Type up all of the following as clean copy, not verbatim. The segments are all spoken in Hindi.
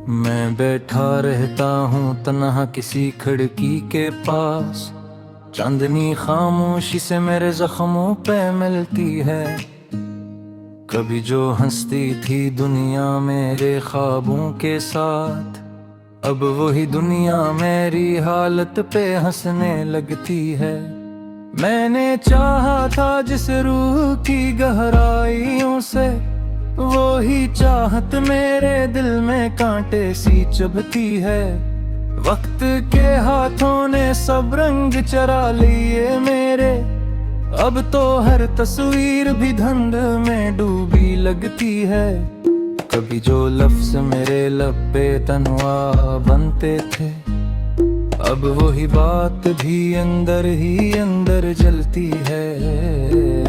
मैं बैठा रहता हूँ तन्हा किसी खिड़की के पास। चांदनी खामोशी से मेरे जख्मों पे मिलती है। कभी जो हंसती थी दुनिया मेरे ख्वाबों के साथ, अब वही दुनिया मेरी हालत पे हंसने लगती है। मैंने चाहा था जिस रूह की गहराइयों से, वो ही चाहत मेरे दिल में कांटे सी चुभती है। वक्त के हाथों ने सब रंग चरा लिए मेरे, अब तो हर तस्वीर भी धुंध में डूबी लगती है। कभी जो लफ्ज मेरे लब पे तन्वा बनते थे, अब वही बात भी अंदर ही अंदर जलती है।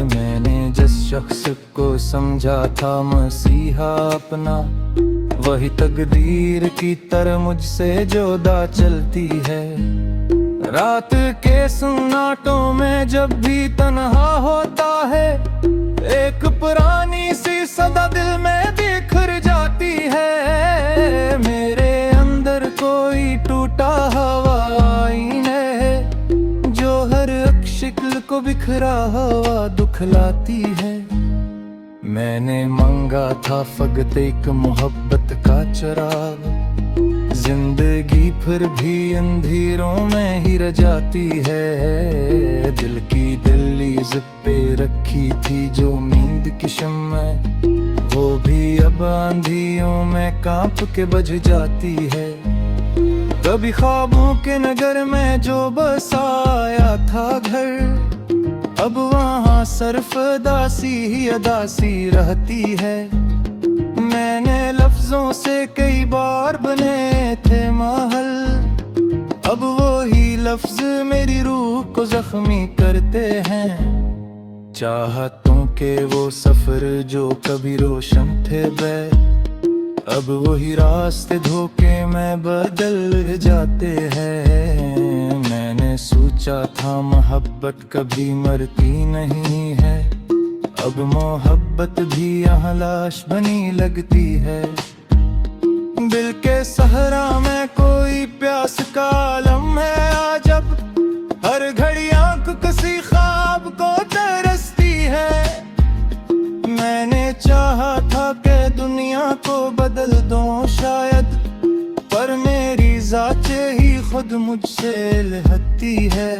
मैंने जिस शख्स को समझा था मसीहा अपना, वही तकदीर की तरह मुझसे जुदा चलती है। रात के सन्नाटों में जब भी तन्हा होता है, एक पुरानी सी सदा दिल में बिखर जाती है। मेरे अंदर कोई टूटा हुआ आईना है, जो हर शिक्ल को बिखरा हुआ दुखलाती है। मैंने मांगा था फकत एक मोहब्बत का चिराग, जिंदगी फिर भी अंधेरों में ही रह जाती है। दिल की दहलीज पे रखी थी जो नींद की शम्मा, वो भी अब आंधियों में कांप के बुझ जाती है। कभी ख्वाबों के नगर में जो बसाया था घर, अब वहाँ सिर्फ दासी ही अदासी रहती है। मैंने लफ्जों से कई बार बने थे महल, अब वो ही लफ्ज मेरी रूह को जख्मी करते हैं। चाहतों के वो सफर जो कभी रोशन थे अब वही रास्ते धोखे में बदल जाते हैं। मैंने सोचा था मोहब्बत कभी मरती नहीं है, अब मोहब्बत भी यहाँ लाश बनी लगती है। दिल के सहरा में कोई प्यास का आलम है अजब, हर घड़ी आंख किसी ख्वाब को तरसती है। मैंने चाहा था कि दुनिया को बदल दूं शायद, पर मेरी ज़ाते ही खुद मुझसे लहती है।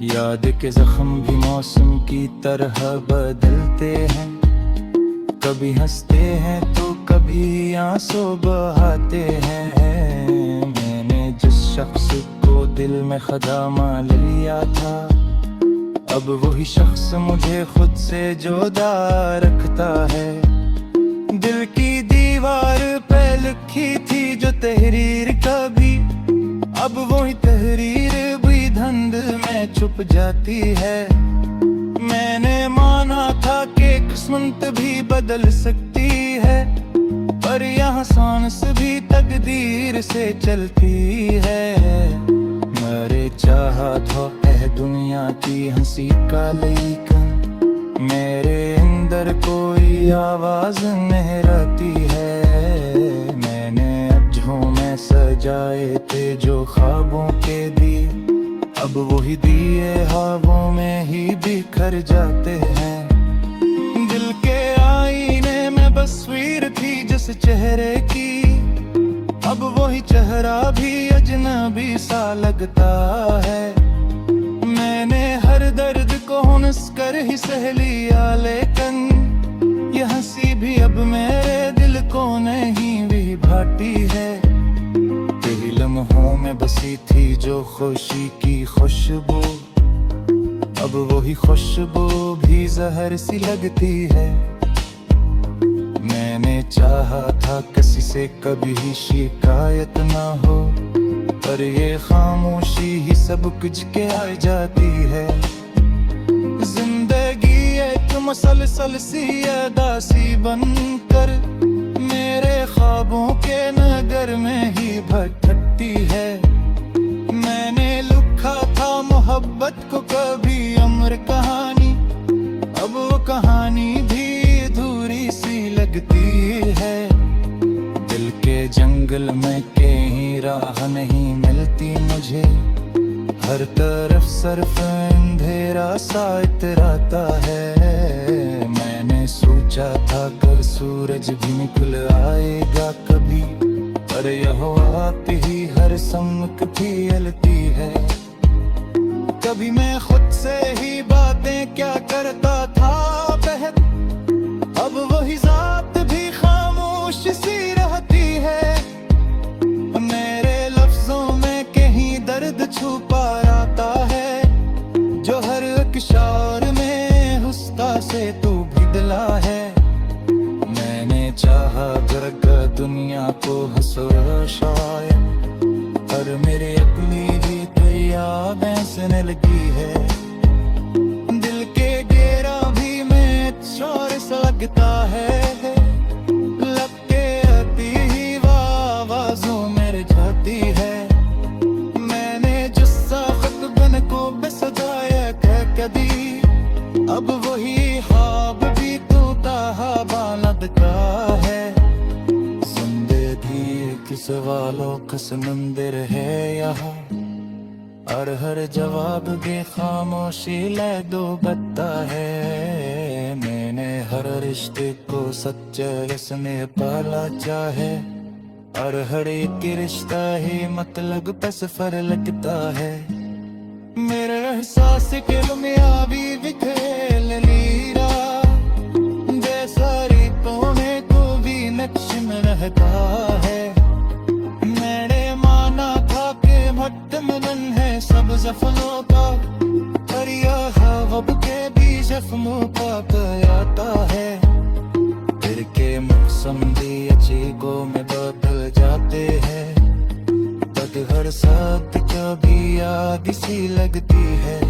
याद के जख्म भी मौसम की तरह बदलते हैं, कभी हंसते हैं तो कभी आंसू बहाते हैं। मैंने जिस शख्स को दिल में खदा मान लिया था, अब वही शख्स मुझे खुद से जुदा रखता है। दिल की दीवार पे लिखी थी जो तहरीर कभी, अब वही तहरीर भी धुंध में छुप जाती है। मैंने माना था कि किस्मत भी बदल सकती है, पर यहाँ सांस भी तकदीर से चलती है। मेरे चाहा था दुनिया की हंसी का लेकिन, मेरे अंदर कोई आवाज नहीं रहती है। मैंने अजों में सजाए थे जो ख्वाबों के दिए, अब वही दिए हवाओं में ही बिखर जाते हैं। दिल के आईने में तस्वीर थी जिस चेहरे की, अब वही चेहरा भी अजनबी सा लगता है। मैंने हर दर्द को हंस कर ही सह लिया, लेकिन यह हंसी भी अब मेरे दिल को नहीं भी भाती है। तेरी लम्हों में बसी थी जो खुशी की खुशबू, अब वही खुशबू भी जहर सी लगती है। मैंने चाहा था किसी से कभी शिकायत ना हो, पर ये खामोशी ही सब कुछ के आ जाती है। जिंदगी एक मसलसल सी अदासी बनकर मेरे ख्वाबों के नगर में ही भटकती है। मैंने लिखा था मोहब्बत को कभी अमर कहानी, अब वो कहानी भी अधूरी सी लगती है। दिल के जंगल मंजिल में कहीं राह नहीं मिलती मुझे, हर तरफ सिर्फ अंधेरा सा इतराता है। मैंने सोचा था कल सूरज भी निकल आएगा कभी, पर यह आती ही हर समक फैलती है। कभी मैं खुद से ही बातें क्या करता था बहक, अब वही जात भी खामोश सी रहती है। मेरे लफ्जों में कहीं दर्द छुपा रहता है, जो हर एक शार में हुस्ता से तू भिगला है। मैंने चाहा घर दुनिया को हंसो शायद, पर मेरे अपनी ही याद ऐसने लगी है। दिल के घेरा भी में शोर सा लगता है, लग के आती ही आवाज़ों मेरे जाती है। मैंने जिस्सा खत बन को बेसजाया कह कदी, अब वही ख्वाब भी टूटा बालद का है। जिंदगी के सवालों का समंदर है यहाँ, और हर जवाब भी खामोशी ले दो बता है। मैंने हर रिश्ते को सच्चे इसमें पाला चाहे, और हर एक रिश्ता ही मतलब पे सफर लगता है। मेरे एहसास के लुमियाबी बिखेर लीरा, बेसारी कोने को भी नक्श में रहता है। मैंने माना था कि भट्ट मिलन है सब जख्मों का, पर यह वब के भी जख्मों का आता है। फिर के मौसम भी अजीबों में बदल जाते हैं, तक हर साथ कभी याद सी लगती है।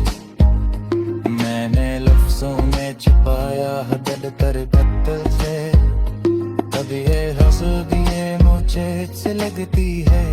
मैंने लफ्जों में छुपाया हद तरबत से, तब ये हंस दिए मुझे से लगती है।